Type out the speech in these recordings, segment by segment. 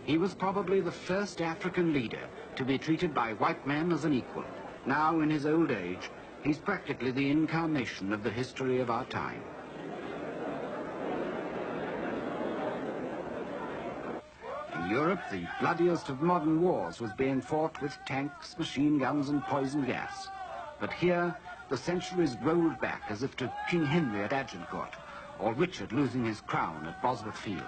He was probably the first African leader to be treated by white men as an equal. Now, in his old age, he's practically the incarnation of the history of our time. In Europe, the bloodiest of modern wars was being fought with tanks, machine guns, and poison gas. But here, the centuries rolled back as if to King Henry at Agincourt, or Richard losing his crown at Bosworth Field.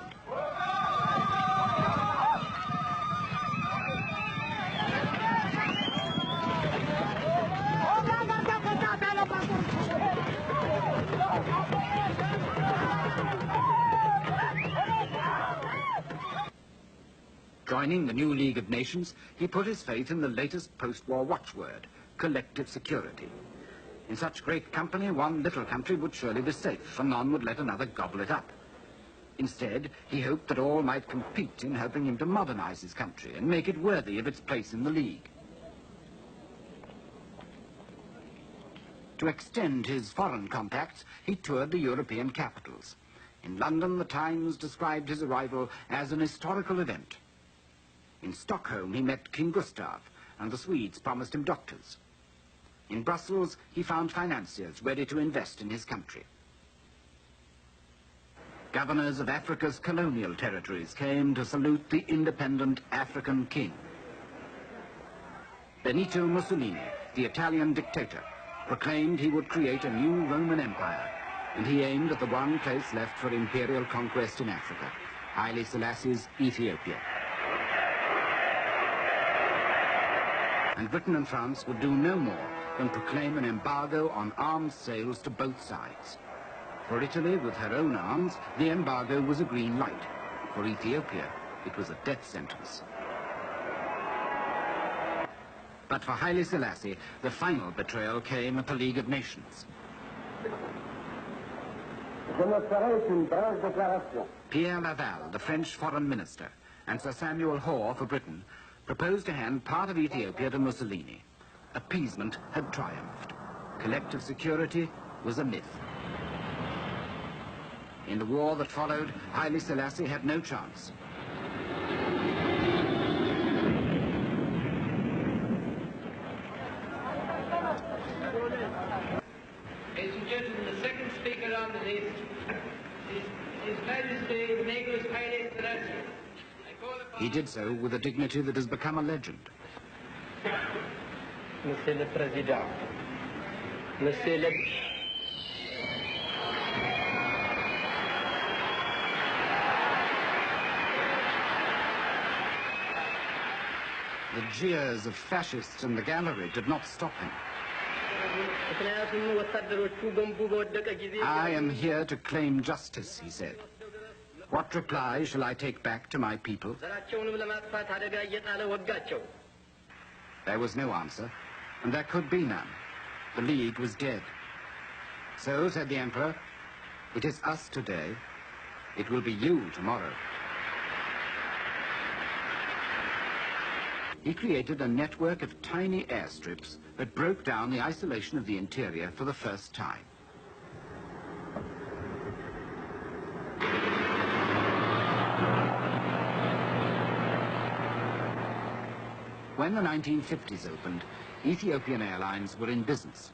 Joining the new League of Nations, he put his faith in the latest post-war watchword, collective security. In such great company, one little country would surely be safe, for none would let another gobble it up. Instead, he hoped that all might compete in helping him to modernize his country and make it worthy of its place in the League. To extend his foreign contacts, he toured the European capitals. In London, the Times described his arrival as an historical event. In Stockholm, he met King Gustav, and the Swedes promised him doctors. In Brussels, he found financiers ready to invest in his country. Governors of Africa's colonial territories came to salute the independent African king. Benito Mussolini, the Italian dictator, proclaimed he would create a new Roman Empire, and he aimed at the one place left for imperial conquest in Africa, Haile Selassie's Ethiopia. And Britain and France would do no more than proclaim an embargo on arms sales to both sides. For Italy, with her own arms, the embargo was a green light. For Ethiopia, it was a death sentence. But for Haile Selassie, the final betrayal came at the League of Nations. Pierre Laval, the French foreign minister, and Sir Samuel Hoare for Britain, proposed to hand part of Ethiopia to Mussolini. Appeasement had triumphed. Collective security was a myth. In the war that followed, Haile Selassie had no chance. Ladies and gentlemen, the second speaker on the list is His Majesty Negus Haile Selassie. He did so with a dignity that has become a legend. Monsieur le Président, Monsieur le... The jeers of fascists in the gallery did not stop him. I am here to claim justice, he said. What reply shall I take back to my people? There was no answer, and there could be none. The League was dead. So, said the Emperor, it is us today, it will be you tomorrow. He created a network of tiny airstrips that broke down the isolation of the interior for the first time. When the 1950s opened, Ethiopian Airlines were in business.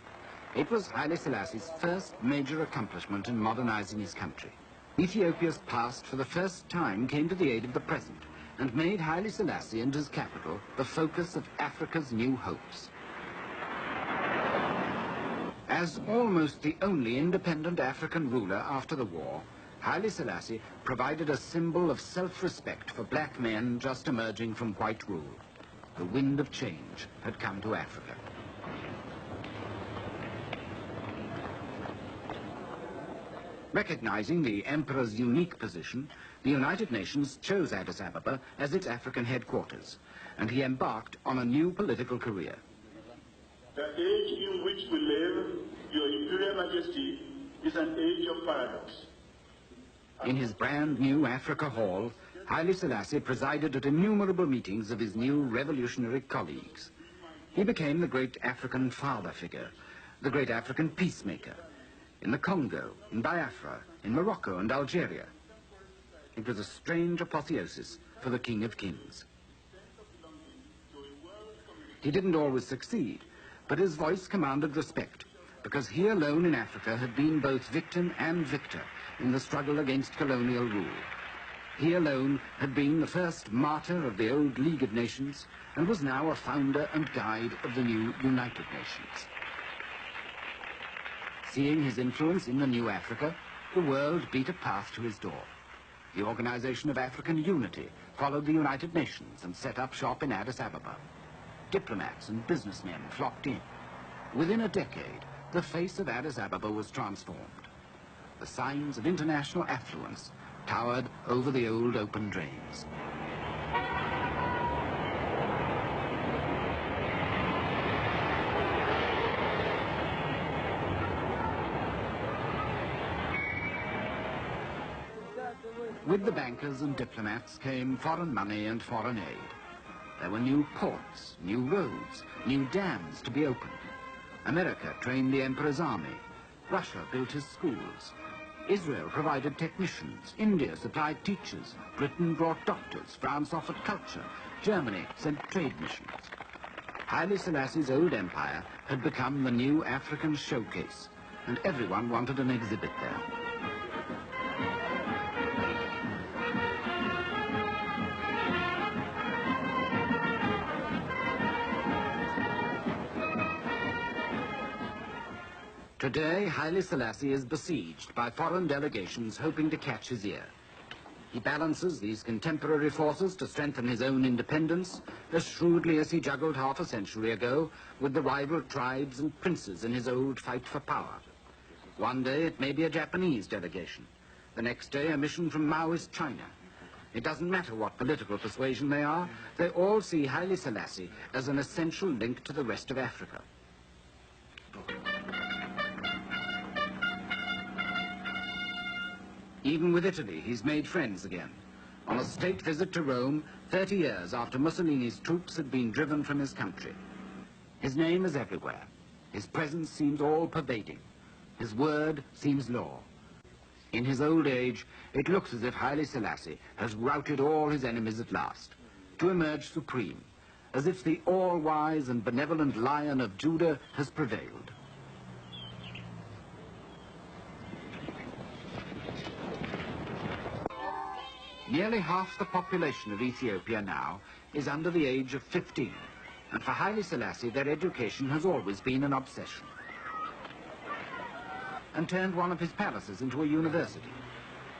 It was Haile Selassie's first major accomplishment in modernizing his country. Ethiopia's past for the first time came to the aid of the present and made Haile Selassie and his capital the focus of Africa's new hopes. As almost the only independent African ruler after the war, Haile Selassie provided a symbol of self-respect for black men just emerging from white rule. The wind of change had come to Africa. Recognizing the emperor's unique position, the United Nations chose Addis Ababa as its African headquarters, and he embarked on a new political career. The age in which we live, Your Imperial Majesty, is an age of paradox. In his brand new Africa Hall, Haile Selassie presided at innumerable meetings of his new revolutionary colleagues. He became the great African father figure, the great African peacemaker, in the Congo, in Biafra, in Morocco and Algeria. It was a strange apotheosis for the King of Kings. He didn't always succeed, but his voice commanded respect, because he alone in Africa had been both victim and victor in the struggle against colonial rule. He alone had been the first martyr of the old League of Nations and was now a founder and guide of the new United Nations. Seeing his influence in the new Africa, the world beat a path to his door. The Organization of African Unity followed the United Nations and set up shop in Addis Ababa. Diplomats and businessmen flocked in. Within a decade, the face of Addis Ababa was transformed. The signs of international affluence towered over the old open drains. With the bankers and diplomats came foreign money and foreign aid. There were new ports, new roads, new dams to be opened. America trained the Emperor's army. Russia built his schools. Israel provided technicians. India supplied teachers. Britain brought doctors. France offered culture. Germany sent trade missions. Haile Selassie's old empire had become the new African showcase, and everyone wanted an exhibit there. Today, Haile Selassie is besieged by foreign delegations hoping to catch his ear. He balances these contemporary forces to strengthen his own independence as shrewdly as he juggled half a century ago with the rival tribes and princes in his old fight for power. One day it may be a Japanese delegation, the next day a mission from Maoist China. It doesn't matter what political persuasion they are, they all see Haile Selassie as an essential link to the rest of Africa. Even with Italy, he's made friends again. On a state visit to Rome, 30 years after Mussolini's troops had been driven from his country. His name is everywhere. His presence seems all-pervading. His word seems law. In his old age, it looks as if Haile Selassie has routed all his enemies at last, to emerge supreme, as if the all-wise and benevolent Lion of Judah has prevailed. Nearly half the population of Ethiopia now is under the age of 15, and for Haile Selassie their education has always been an obsession, and turned one of his palaces into a university.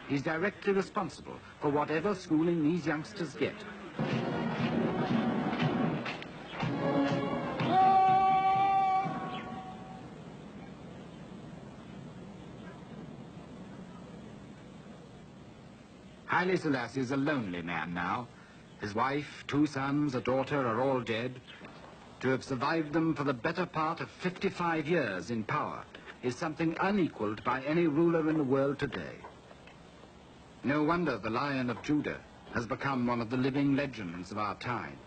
He's directly responsible for whatever schooling these youngsters get. Haile Selassie is a lonely man now. His wife, 2 sons, a daughter are all dead. To have survived them for the better part of 55 years in power is something unequaled by any ruler in the world today. No wonder the Lion of Judah has become one of the living legends of our time.